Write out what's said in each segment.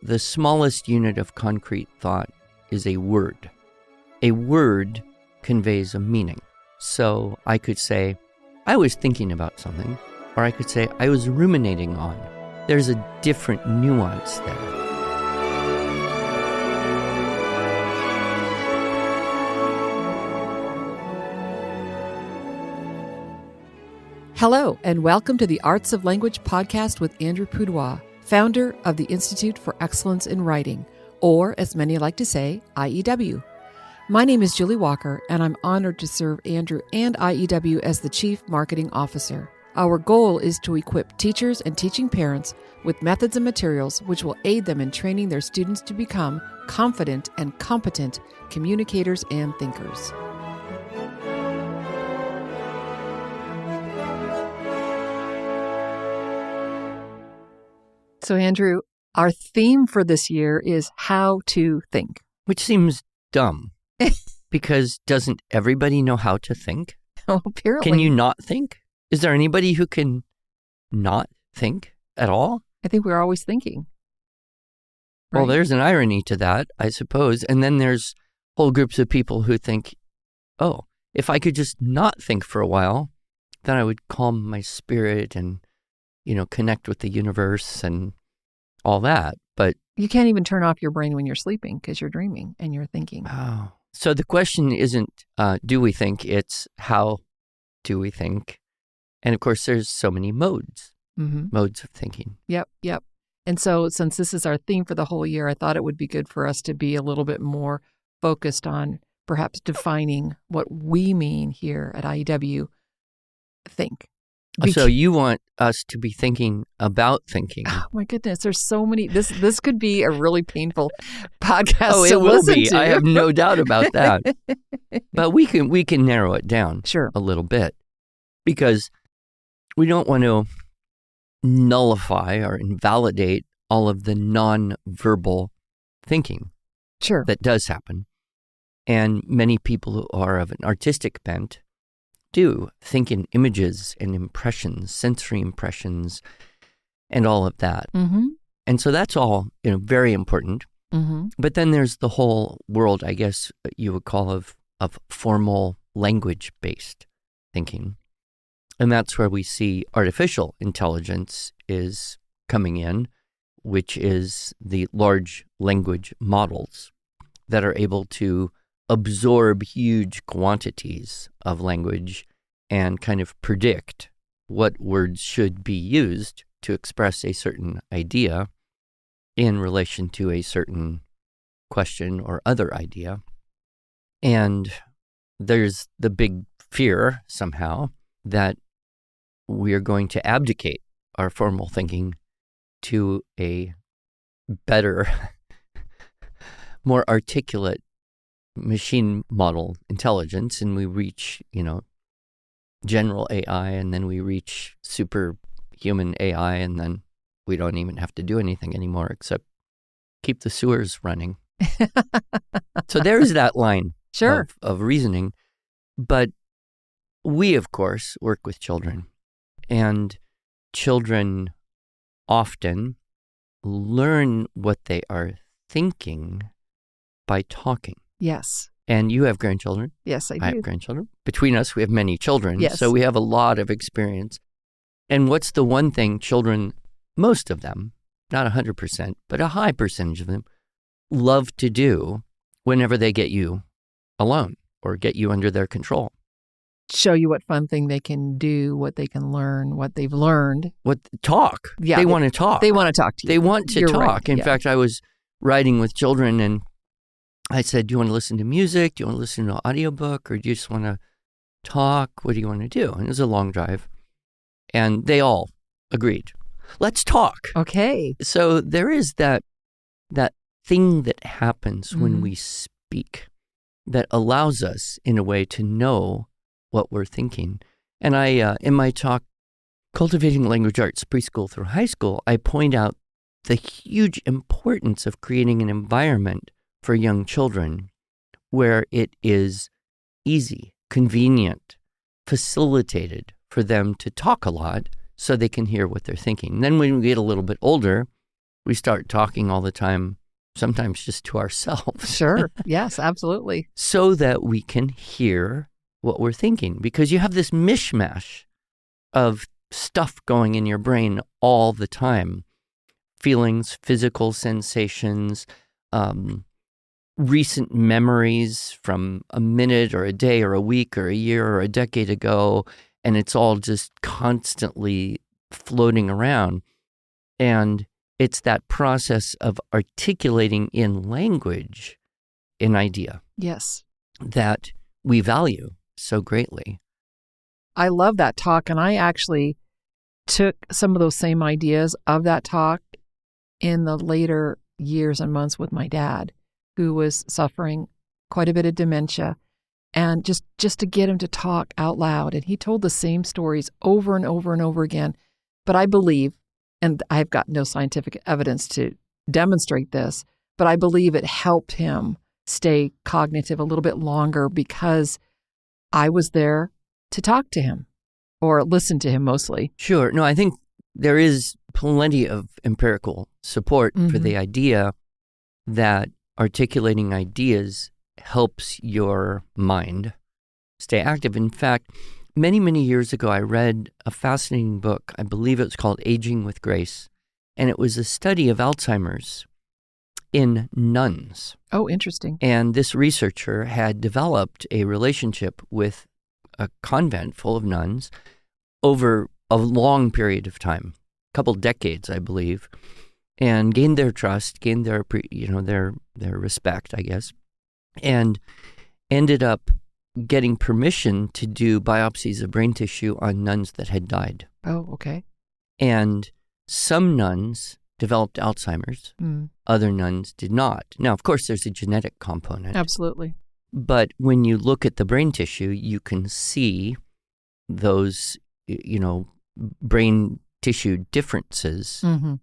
the smallest unit of concrete thought is a word. A word conveys a meaning. So I could say, I was thinking about something, or I could say, I was ruminating on. There's a different nuance there. Hello, and welcome to the Arts of Language podcast with Andrew Pudewa, founder of the Institute for Excellence in Writing, or as many like to say, IEW. My name is Julie Walker, and I'm honored to serve Andrew and IEW as the Chief Marketing Officer. Our goal is to equip teachers and teaching parents with methods and materials which will aid them in training their students to become confident and competent communicators and thinkers. So, Andrew, our theme for this year is how to think. Which seems dumb, because doesn't everybody know how to think? Oh, apparently. Can you not think? Is there anybody who can not think at all? I think we're always thinking. Right? Well, there's an irony to that, I suppose. And then there's whole groups of people who think, oh, if I could just not think for a while, then I would calm my spirit and connect with the universe and all that. But you can't even turn off your brain when you're sleeping because you're dreaming and you're thinking. Oh, so the question isn't, do we think? It's how do we think? And of course, there's so many modes of thinking. Yep. And so since this is our theme for the whole year, I thought it would be good for us to be a little bit more focused on perhaps defining what we mean here at IEW, think. So you want us to be thinking about thinking? Oh my goodness, there's so many. This could be a really painful podcast. Oh, it will be. I have no doubt about that. But we can narrow it down a little bit, because we don't want to nullify or invalidate all of the non-verbal thinking that does happen. And many people who are of an artistic bent do think in images and impressions, sensory impressions, and all of that. Mm-hmm. And so that's all, very important. Mm-hmm. But then there's the whole world, I guess you would call of formal language-based thinking. And that's where we see artificial intelligence is coming in, which is the large language models that are able to absorb huge quantities of language and kind of predict what words should be used to express a certain idea in relation to a certain question or other idea. And there's the big fear somehow that we are going to abdicate our formal thinking to a better, more articulate machine model intelligence, and we reach, general AI, and then we reach superhuman AI, and then we don't even have to do anything anymore except keep the sewers running. So there's that line of reasoning. But we, of course, work with children, and children often learn what they are thinking by talking. Yes. And you have grandchildren. Yes, I do. I have grandchildren. Between us, we have many children. Yes. So we have a lot of experience. And what's the one thing children, most of them, not 100%, but a high percentage of them, love to do whenever they get you alone or get you under their control? Show you what fun thing they can do, what they can learn, what they've learned. Talk. Yeah, they want to talk. They want to talk to you. They want to You're talk. right. In fact, I was riding with children, and I said, do you want to listen to music? Do you want to listen to an audiobook? Or do you just want to talk? What do you want to do? And it was a long drive. And they all agreed. Let's talk. Okay. So there is that thing that happens when we speak that allows us, in a way, to know what we're thinking. And I, in my talk, Cultivating Language Arts Preschool through High School, I point out the huge importance of creating an environment for young children where it is easy, convenient, facilitated for them to talk a lot so they can hear what they're thinking. Then when we get a little bit older, we start talking all the time, sometimes just to ourselves. Sure. Yes, absolutely. So that we can hear what we're thinking, because you have this mishmash of stuff going in your brain all the time. Feelings, physical sensations, recent memories from a minute or a day or a week or a year or a decade ago, and it's all just constantly floating around. And it's that process of articulating in language an idea. Yes. That we value so greatly. I love that talk, and I actually took some of those same ideas of that talk in the later years and months with my dad, who was suffering quite a bit of dementia, and just to get him to talk out loud. And he told the same stories over and over and over again. But I believe, and I've got no scientific evidence to demonstrate this, but I believe it helped him stay cognitive a little bit longer because I was there to talk to him or listen to him mostly. Sure. No, I think there is plenty of empirical support for the idea that articulating ideas helps your mind stay active. In fact, many, many years ago, I read a fascinating book. I believe it was called Aging with Grace, and it was a study of Alzheimer's in nuns. Oh, interesting. And this researcher had developed a relationship with a convent full of nuns over a long period of time, a couple decades, I believe, and gained their trust, gained their respect, I guess, and ended up getting permission to do biopsies of brain tissue on nuns that had died. Oh, okay. And some nuns developed Alzheimer's. Other nuns did not. Now, of course, there's a genetic component. Absolutely. But when you look at the brain tissue, you can see those, brain tissue differences. Mm-hmm.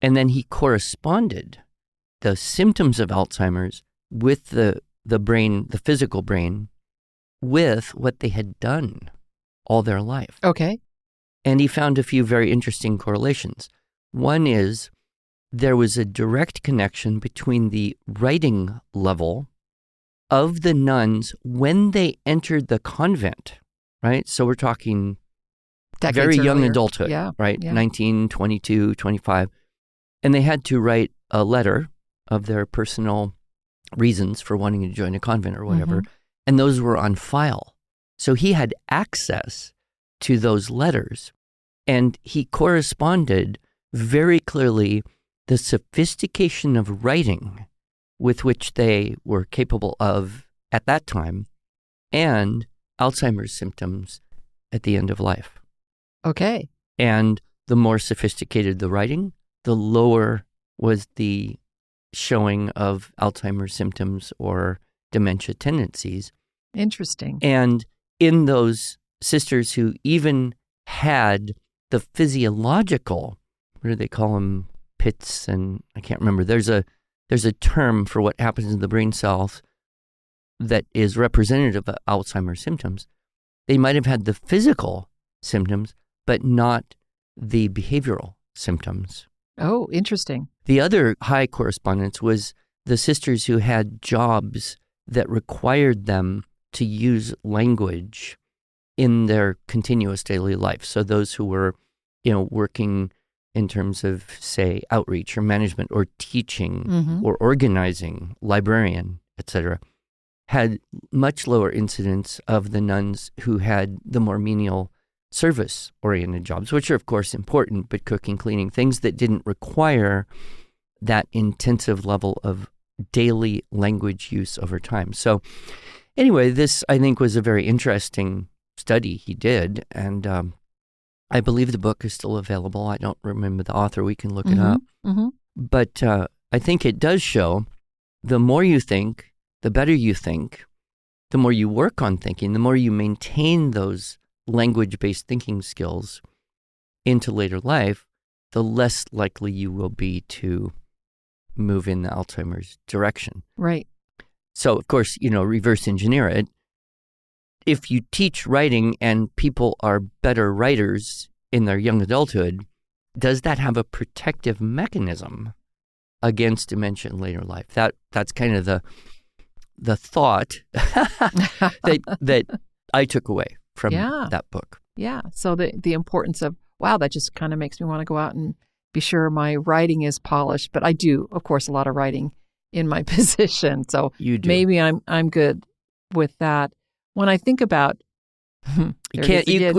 And then he corresponded the symptoms of Alzheimer's with the brain, the physical brain, with what they had done all their life. Okay. And he found a few very interesting correlations. One is there was a direct connection between the writing level of the nuns when they entered the convent, right? So we're talking Decades very young earlier. adulthood, Yeah. right? Yeah. 19, 22, 25. And they had to write a letter of their personal reasons for wanting to join a convent or whatever. And those were on file. So he had access to those letters, and he corresponded very clearly the sophistication of writing with which they were capable of at that time and Alzheimer's symptoms at the end of life. Okay. And the more sophisticated the writing, the lower was the showing of Alzheimer's symptoms or dementia tendencies. Interesting. And in those sisters who even had the physiological, what do they call them, pits, and I can't remember. There's a term for what happens in the brain cells that is representative of Alzheimer's symptoms. They might have had the physical symptoms, but not the behavioral symptoms. Oh, interesting. The other high correspondence was the sisters who had jobs that required them to use language in their continuous daily life. So those who were, working in terms of, say, outreach or management or teaching or organizing, librarian, etc., had much lower incidence of the nuns who had the more menial service-oriented jobs, which are, of course, important, but cooking, cleaning, things that didn't require that intensive level of daily language use over time. So anyway, this, I think, was a very interesting study he did, and I believe the book is still available. I don't remember the author. We can look it up. But I think it does show the more you think, the better you think, the more you work on thinking, the more you maintain those language-based thinking skills into later life, the less likely you will be to move in the Alzheimer's direction. Right. So, of course, reverse engineer it. If you teach writing and people are better writers in their young adulthood, does that have a protective mechanism against dementia in later life? That's kind of the thought that I took away from that book. Yeah. So the importance of, wow, that just kind of makes me want to go out and be sure my writing is polished. But I do, of course, a lot of writing in my position. So maybe I'm good with that. When I think about we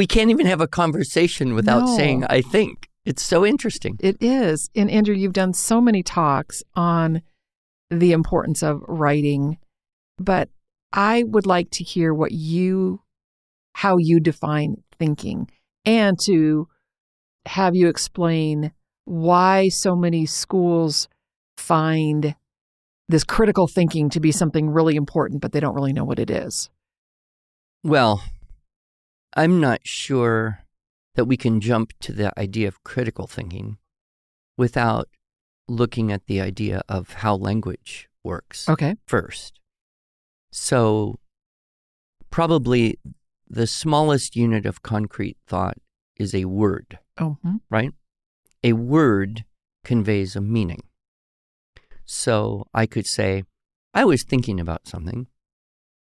can't even have a conversation without saying I think. It's so interesting. It is. And Andrew, you've done so many talks on the importance of writing, but I would like to hear how you define thinking, and to have you explain why so many schools find this critical thinking to be something really important, but they don't really know what it is. Well, I'm not sure that we can jump to the idea of critical thinking without looking at the idea of how language works first. So probably the smallest unit of concrete thought is a word, right? A word conveys a meaning. So I could say, I was thinking about something,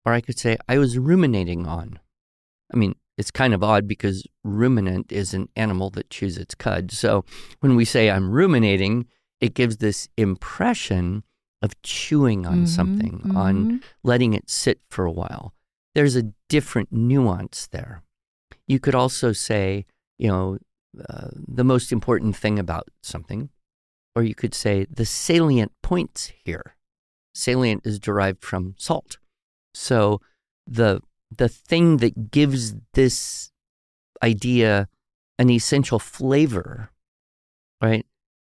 or I could say, I was ruminating on. I mean, it's kind of odd because ruminant is an animal that chews its cud. So when we say I'm ruminating, it gives this impression of chewing on something, on letting it sit for a while. There's a different nuance there. You could also say, the most important thing about something, or you could say the salient points here. Salient is derived from salt. So the thing that gives this idea an essential flavor, right,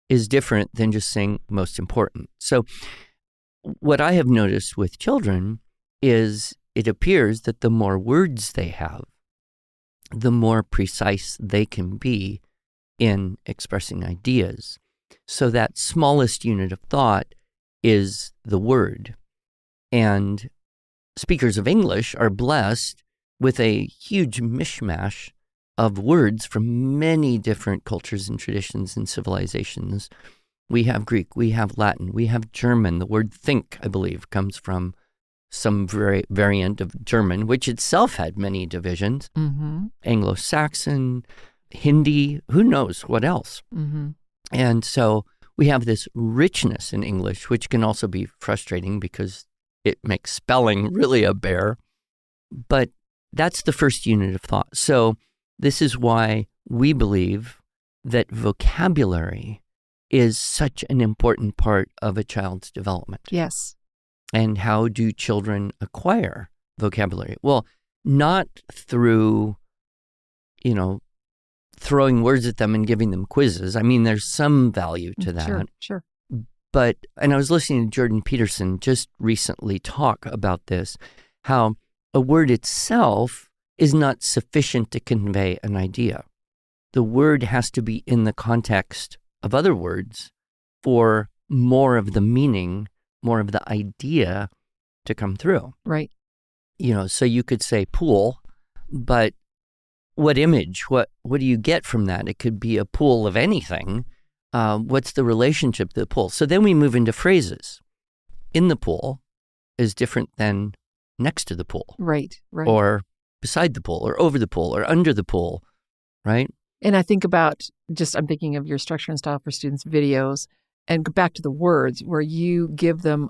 is different than just saying most important. So what I have noticed with children is it appears that the more words they have, the more precise they can be in expressing ideas. So that smallest unit of thought is the word. And speakers of English are blessed with a huge mishmash of words from many different cultures and traditions and civilizations. We have Greek, we have Latin, we have German. The word think, I believe, comes from some variant of German, which itself had many divisions. Anglo-Saxon, Hindi, who knows what else. And so we have this richness in English, which can also be frustrating because it makes spelling really a bear. But that's the first unit of thought. So this is why we believe that vocabulary is such an important part of a child's development. Yes. And how do children acquire vocabulary? Well, not through, throwing words at them and giving them quizzes. I mean, there's some value to that. Sure. But, and I was listening to Jordan Peterson just recently talk about this, how a word itself is not sufficient to convey an idea. The word has to be in the context of other words for more of the meaning, more of the idea to come through. Right. So you could say pool, but what image, what do you get from that? It could be a pool of anything. What's the relationship to the pool? So then we move into phrases. In the pool is different than next to the pool. Right. Or beside the pool, or over the pool, or under the pool, right? And I think about I'm thinking of your Structure and Style for Students videos, and go back to the words where you give them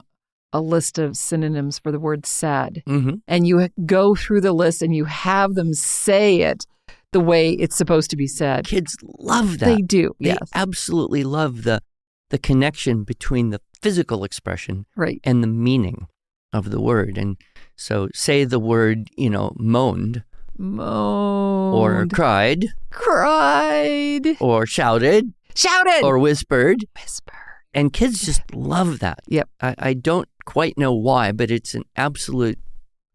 a list of synonyms for the word sad. And you go through the list and you have them say it the way it's supposed to be said. Kids love that. They do, They yes. absolutely love the connection between the physical expression and the meaning of the word. And so say the word, moaned. Or cried. Or shouted. Or whispered. And kids just love that. Yep. I don't quite know why, but it's an absolute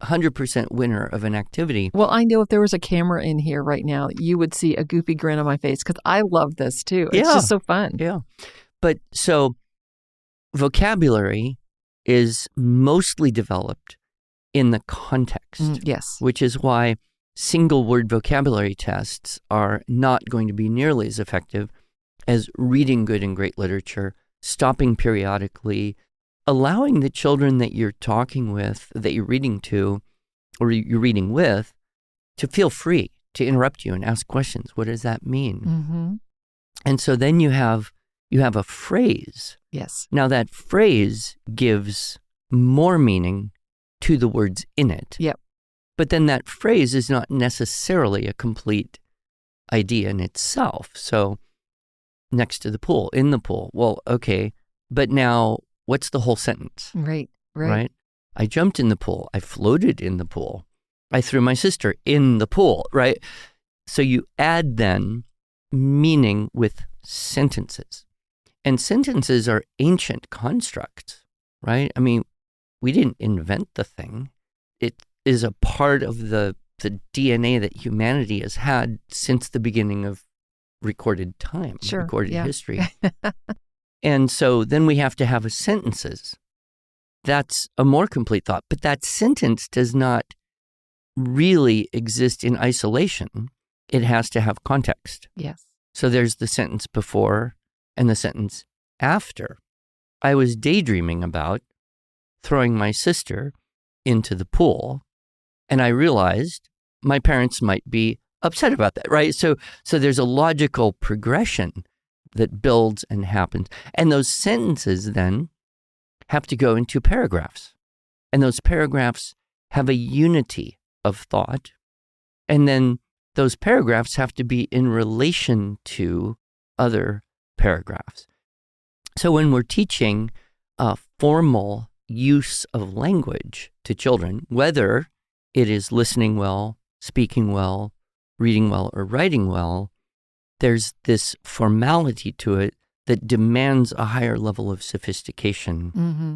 100% winner of an activity. Well, I know if there was a camera in here right now, you would see a goofy grin on my face because I love this too. It's just so fun. Yeah. But so vocabulary is mostly developed in the context. Yes. Which is why single word vocabulary tests are not going to be nearly as effective as reading good and great literature, stopping periodically, allowing the children that you're talking with, that you're reading to, or you're reading with, to feel free to interrupt you and ask questions. What does that mean? Mm-hmm. And so then you have a phrase. Yes. Now that phrase gives more meaning to the words in it. Yep. But then that phrase is not necessarily a complete idea in itself. So next to the pool, in the pool. Well, okay, but now what's the whole sentence? Right. I jumped in the pool. I floated in the pool. I threw my sister in the pool, right? So you add then meaning with sentences. And sentences are ancient constructs, right? I mean, we didn't invent the thing. It is a part of the DNA that humanity has had since the beginning of recorded time, recorded history. And so then we have to have sentences. That's a more complete thought. But that sentence does not really exist in isolation. It has to have context. Yes. So there's the sentence before and the sentence after. I was daydreaming about throwing my sister into the pool, and I realized my parents might be upset about that, right? So there's a logical progression that builds and happens. And those sentences then have to go into paragraphs. And those paragraphs have a unity of thought. And then those paragraphs have to be in relation to other paragraphs. So when we're teaching formal use of language to children, whether it is listening well, speaking well, reading well, or writing well, there's this formality to it that demands a higher level of sophistication. Mm-hmm.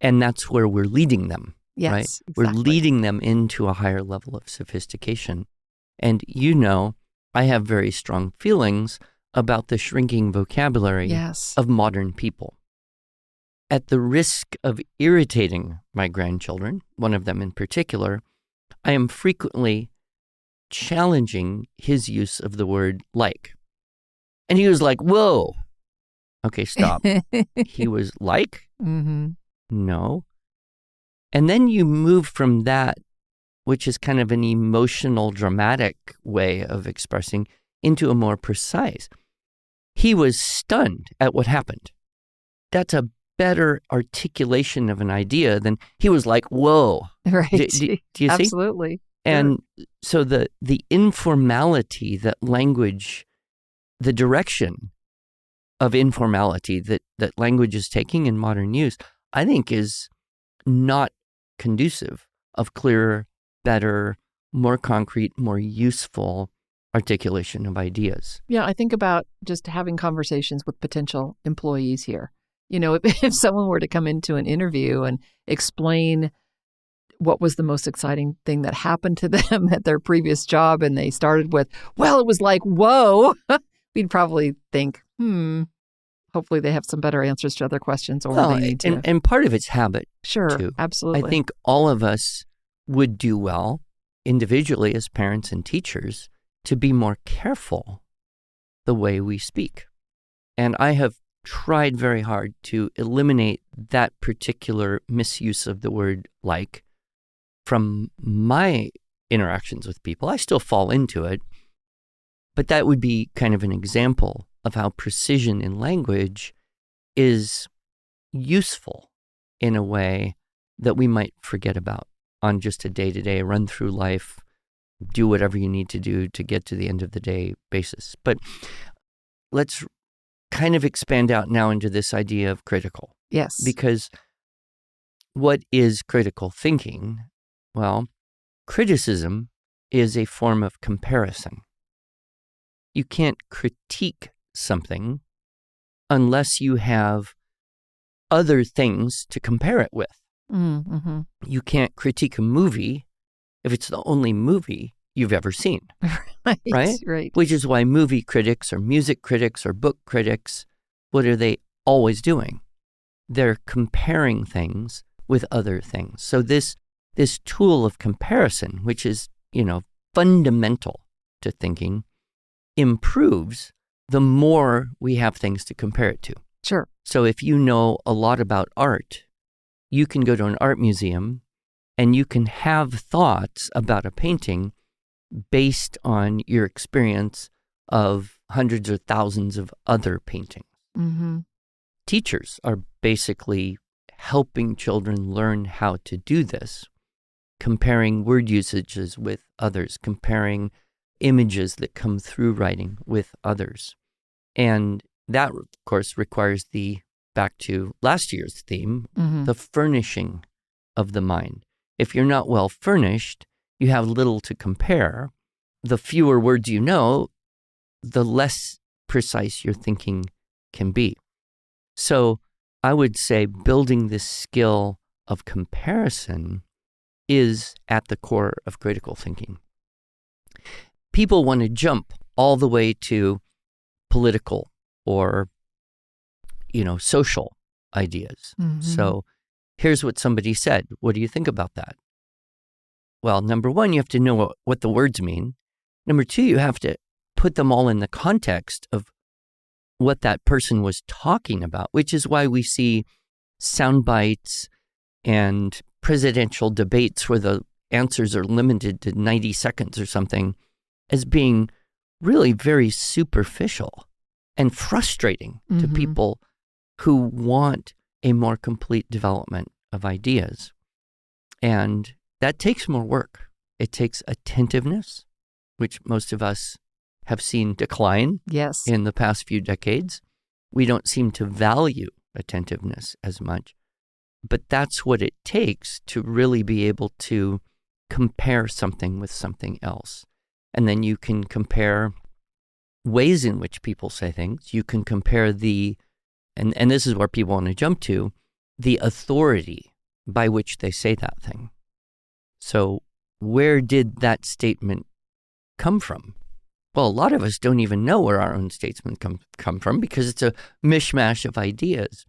And that's where we're leading them, yes, right? Exactly. We're leading them into a higher level of sophistication. And I have very strong feelings about the shrinking vocabulary of modern people. At the risk of irritating my grandchildren, one of them in particular, I am frequently challenging his use of the word like. And he was like, whoa, okay, stop. He was like? Mm-hmm. No. And then you move from that, which is kind of an emotional, dramatic way of expressing, into a more precise. He was stunned at what happened. That's a better articulation of an idea than he was like, whoa. Right. Do you see? Absolutely. And so the informality that language, the direction of informality that language is taking in modern use, I think is not conducive of clearer, better, more concrete, more useful articulation of ideas. Yeah, I think about just having conversations with potential employees here. If someone were to come into an interview and explain what was the most exciting thing that happened to them at their previous job, and they started with, well, it was like, whoa, we'd probably think, hopefully they have some better answers to other questions, or they need to. And part of it's habit, sure, too. Absolutely. I think all of us would do well individually as parents and teachers to be more careful the way we speak. And I have tried very hard to eliminate that particular misuse of the word like from my interactions with people. I still fall into it, but that would be kind of an example of how precision in language is useful in a way that we might forget about on just a day-to-day run through life, do whatever you need to do to get to the end of the day basis. But let's kind of expand out now into this idea of critical. Yes. Because what is critical thinking? Well, criticism is a form of comparison. You can't critique something unless you have other things to compare it with. Mm-hmm. You can't critique a movie if it's the only movie you've ever seen. Right? Which is why movie critics or music critics or book critics, what are they always doing? They're comparing things with other things. So this tool of comparison, which is, fundamental to thinking, improves the more we have things to compare it to. Sure. So if you know a lot about art, you can go to an art museum and you can have thoughts about a painting based on your experience of hundreds or thousands of other paintings. Mm-hmm. Teachers are basically helping children learn how to do this, comparing word usages with others, comparing images that come through writing with others. And that, of course, requires back to last year's theme, the furnishing of the mind. If you're not well furnished, you have little to compare. The fewer words you know, the less precise your thinking can be. So I would say building this skill of comparison is at the core of critical thinking. People want to jump all the way to political or, social ideas. Mm-hmm. So here's what somebody said. What do you think about that? Well, number one, you have to know what the words mean. Number two, you have to put them all in the context of what that person was talking about, which is why we see sound bites and presidential debates where the answers are limited to 90 seconds or something as being really very superficial and frustrating to people who want a more complete development of ideas. And that takes more work. It takes attentiveness, which most of us have seen decline in the past few decades. We don't seem to value attentiveness as much. But that's what it takes to really be able to compare something with something else. And then you can compare ways in which people say things. You can compare and this is where people want to jump to, the authority by which they say that thing. So where did that statement come from? Well, a lot of us don't even know where our own statements come from because it's a mishmash of ideas.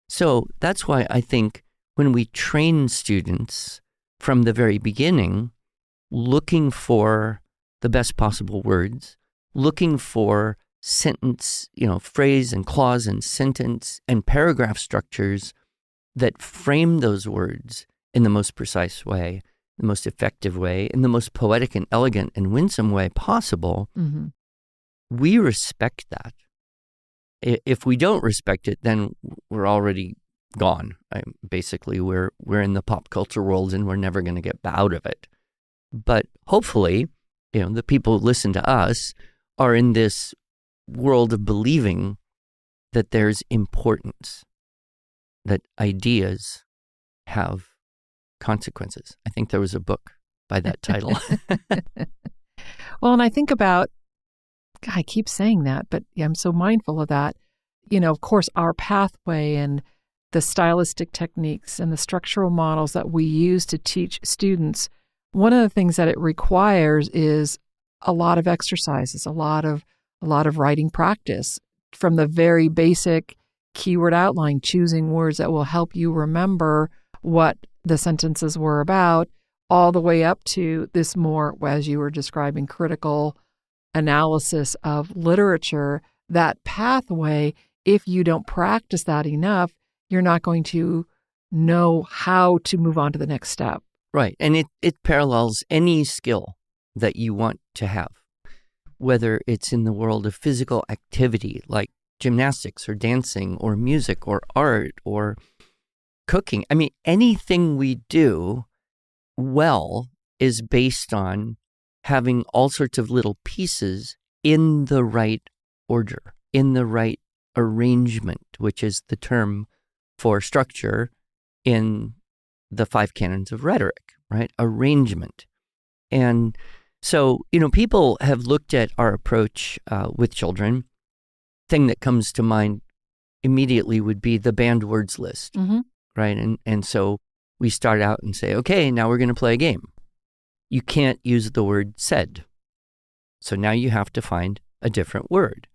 So that's why I think when we train students from the very beginning, looking for the best possible words, looking for sentence, phrase and clause and sentence and paragraph structures that frame those words in the most precise way, the most effective way, in the most poetic and elegant and winsome way possible, we respect that. If we don't respect it, then we're already gone. Basically, we're in the pop culture world and we're never going to get out of it. But hopefully, the people who listen to us are in this world of believing that there's importance, that ideas have consequences. I think there was a book by that title. Well, and I think about, I keep saying that, but I'm so mindful of that. Of course, our pathway and the stylistic techniques and the structural models that we use to teach students, one of the things that it requires is a lot of exercises, a lot of writing practice, from the very basic keyword outline, choosing words that will help you remember what the sentences were about, all the way up to this more, as you were describing, critical analysis of literature. That pathway, if you don't practice that enough, you're not going to know how to move on to the next step. Right. And it parallels any skill that you want to have, whether it's in the world of physical activity like gymnastics or dancing or music or art or cooking. I mean, anything we do well is based on having all sorts of little pieces in the right order, in the right arrangement, which is the term for structure in the 5 canons of rhetoric, right? Arrangement. And so, people have looked at our approach with children. Thing that comes to mind immediately would be the banned words list, right? And so we start out and say, okay, now we're going to play a game. You can't use the word said. So now you have to find a different word.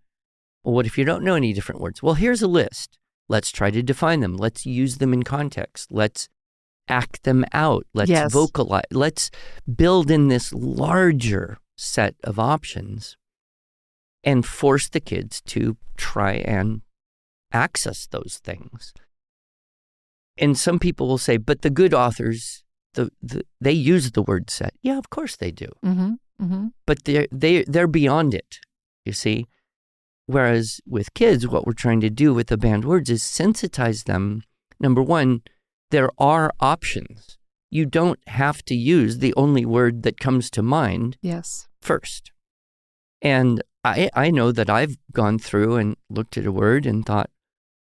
Well, what if you don't know any different words? Well, here's a list. Let's try to define them. Let's use them in context. Let's act them out. Let's vocalize. Let's build in this larger set of options. and force the kids to try and access those things. And some people will say, but the good authors, they use the word set. Yeah, of course they do. Mm-hmm. Mm-hmm. But they're beyond it, you see. Whereas with kids, what we're trying to do with the banned words is sensitize them. Number one, there are options. You don't have to use the only word that comes to mind first. And I know that I've gone through and looked at a word and thought,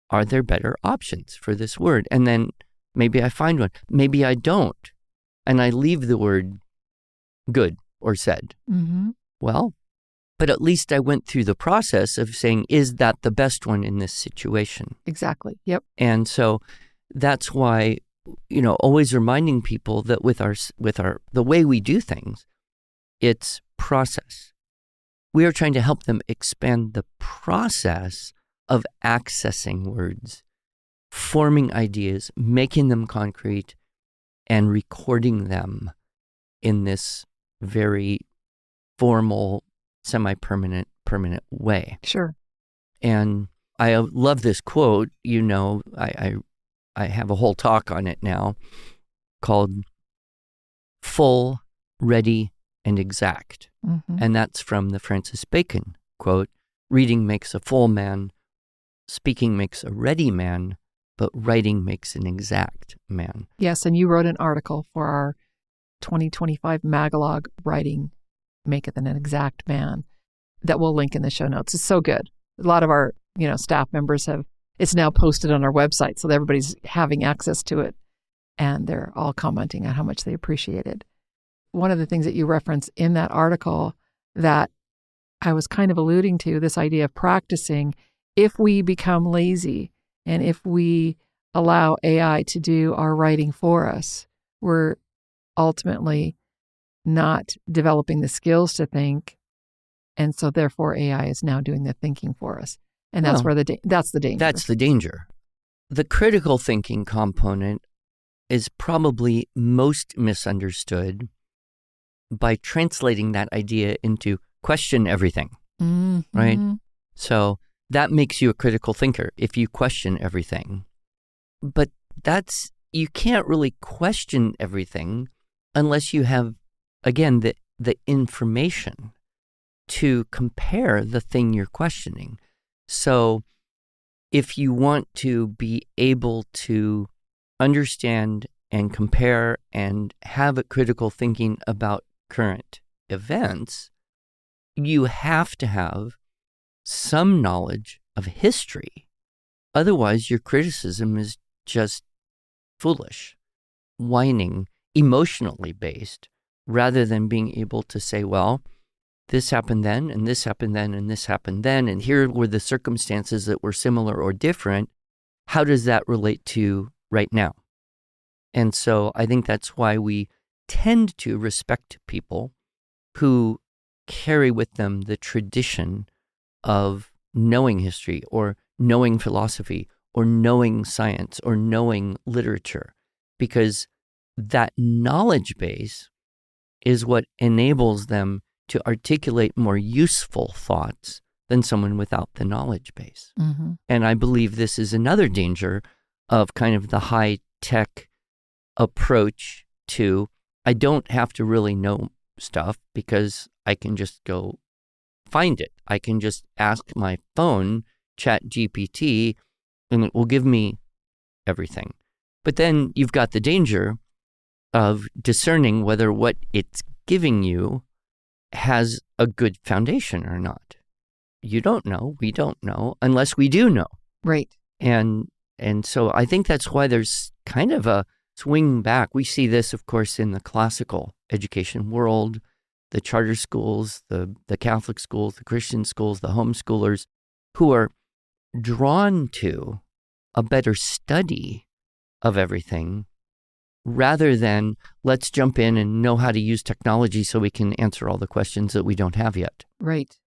are there better options for this word? And then maybe I find one. Maybe I don't. And I leave the word good or said. Mm-hmm. Well, but at least I went through the process of saying, is that the best one in this situation? Exactly. Yep. And so that's why, always reminding people that with the way we do things, it's process. We are trying to help them expand the process of accessing words, forming ideas, making them concrete, and recording them in this very formal, semi-permanent, permanent way. Sure. And I love this quote. I have a whole talk on it now called Full, Ready, and Exact. Mm-hmm. And that's from the Francis Bacon quote, reading makes a full man, speaking makes a ready man, but writing makes an exact man. Yes, and you wrote an article for our 2025 Magalog, Writing Maketh an Exact Man, that we'll link in the show notes. It's so good. A lot of our, staff members it's now posted on our website, so that everybody's having access to it, and they're all commenting on how much they appreciate it. One of the things that you reference in that article that I was kind of alluding to, this idea of practicing, if we become lazy and if we allow AI to do our writing for us, we're ultimately not developing the skills to think. And so therefore AI is now doing the thinking for us. And that's where that's the danger. That's the danger. The critical thinking component is probably most misunderstood by translating that idea into question everything, mm-hmm. right? So that makes you a critical thinker if you question everything. But you can't really question everything unless you have, again, the information to compare the thing you're questioning. So if you want to be able to understand and compare and have a critical thinking about current events, you have to have some knowledge of history. Otherwise, your criticism is just foolish, whining, emotionally based, rather than being able to say, well, this happened then, and this happened then, and this happened then, and here were the circumstances that were similar or different. How does that relate to right now? And so I think that's why we tend to respect people who carry with them the tradition of knowing history or knowing philosophy or knowing science or knowing literature, because that knowledge base is what enables them to articulate more useful thoughts than someone without the knowledge base. Mm-hmm. And I believe this is another danger of kind of the high-tech approach to, I don't have to really know stuff because I can just go find it. I can just ask my phone, ChatGPT, and it will give me everything. But then you've got the danger of discerning whether what it's giving you has a good foundation or not. You don't know. We don't know unless we do know. Right. And so I think that's why there's kind of a swing back. We see this, of course, in the classical education world, the charter schools, the Catholic schools, the Christian schools, the homeschoolers, who are drawn to a better study of everything rather than let's jump in and know how to use technology so we can answer all the questions that we don't have yet. Right.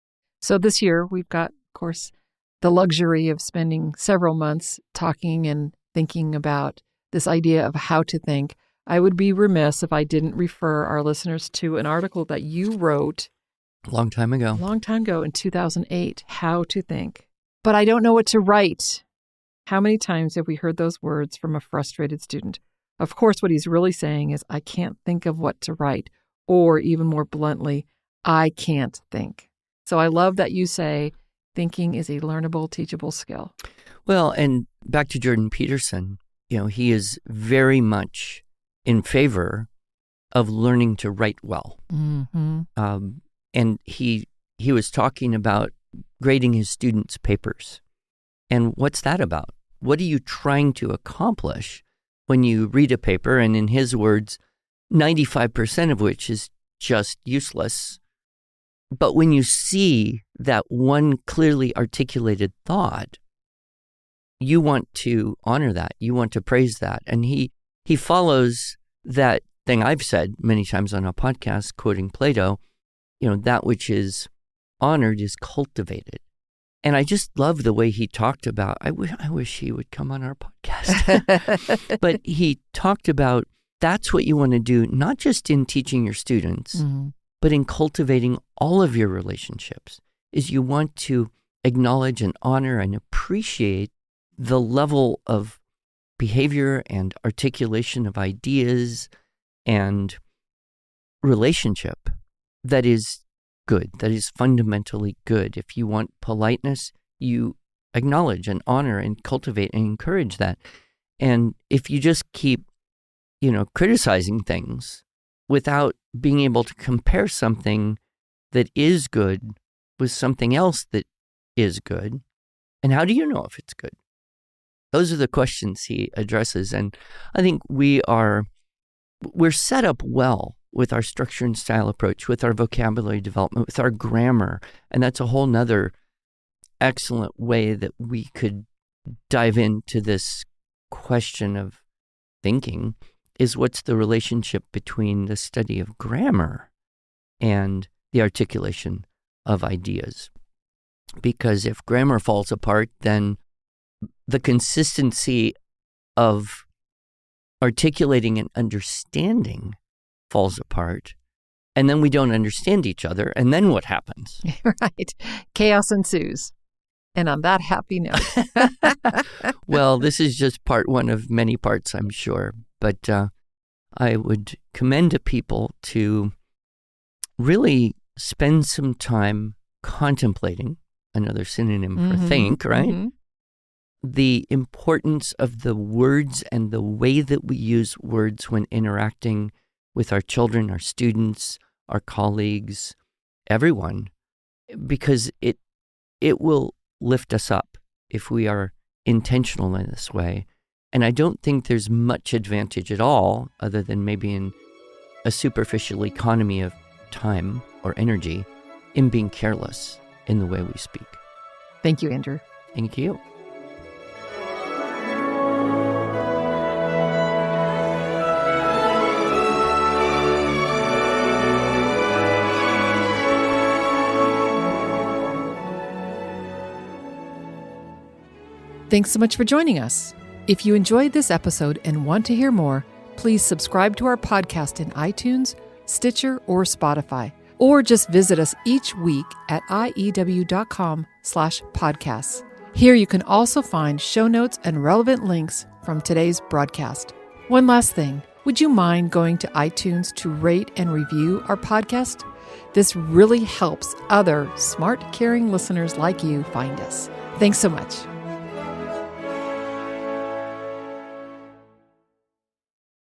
So this year we've got, of course, the luxury of spending several months talking and thinking about this idea of how to think. I would be remiss if I didn't refer our listeners to an article that you wrote A long time ago. A long time ago in 2008, how to think. But I don't know what to write. How many times have we heard those words from a frustrated student? Of course, what he's really saying is, I can't think of what to write. Or even more bluntly, I can't think. So I love that you say thinking is a learnable, teachable skill. Well, and back to Jordan Peterson, he is very much in favor of learning to write well. Mm-hmm. And he was talking about grading his students' papers. And what's that about? What are you trying to accomplish when you read a paper, and in his words, 95% of which is just useless? But when you see that one clearly articulated thought, you want to honor that. You want to praise that. And he follows that thing I've said many times on a podcast, quoting Plato, that which is honored is cultivated. And I just love the way he talked about, I wish he would come on our podcast. But he talked about that's what you want to do, not just in teaching your students, mm-hmm. but in cultivating all of your relationships, is you want to acknowledge and honor and appreciate the level of behavior and articulation of ideas and relationship that is good, that is fundamentally good. If you want politeness, you acknowledge and honor and cultivate and encourage that. And if you just keep, criticizing things without being able to compare something that is good with something else that is good, and how do you know if it's good? Those are the questions he addresses. And I think we're set up well with our structure and style approach, with our vocabulary development, with our grammar. And that's a whole nother excellent way that we could dive into this question of thinking, is what's the relationship between the study of grammar and the articulation of ideas? Because if grammar falls apart, then the consistency of articulating and understanding falls apart, and then we don't understand each other, and then what happens? Right. Chaos ensues. And on that happy note. Well, this is just part one of many parts, I'm sure. But I would commend to people to really spend some time contemplating, another synonym for think, right? Mm-hmm. The importance of the words and the way that we use words when interacting with our children, our students, our colleagues, everyone, because it will lift us up if we are intentional in this way. And I don't think there's much advantage at all, other than maybe in a superficial economy of time or energy, in being careless in the way we speak. Thank you, Andrew. Thank you. Thanks so much for joining us. If you enjoyed this episode and want to hear more, please subscribe to our podcast in iTunes, Stitcher, or Spotify, or just visit us each week at iew.com/podcasts. Here you can also find show notes and relevant links from today's broadcast. One last thing, would you mind going to iTunes to rate and review our podcast? This really helps other smart, caring listeners like you find us. Thanks so much.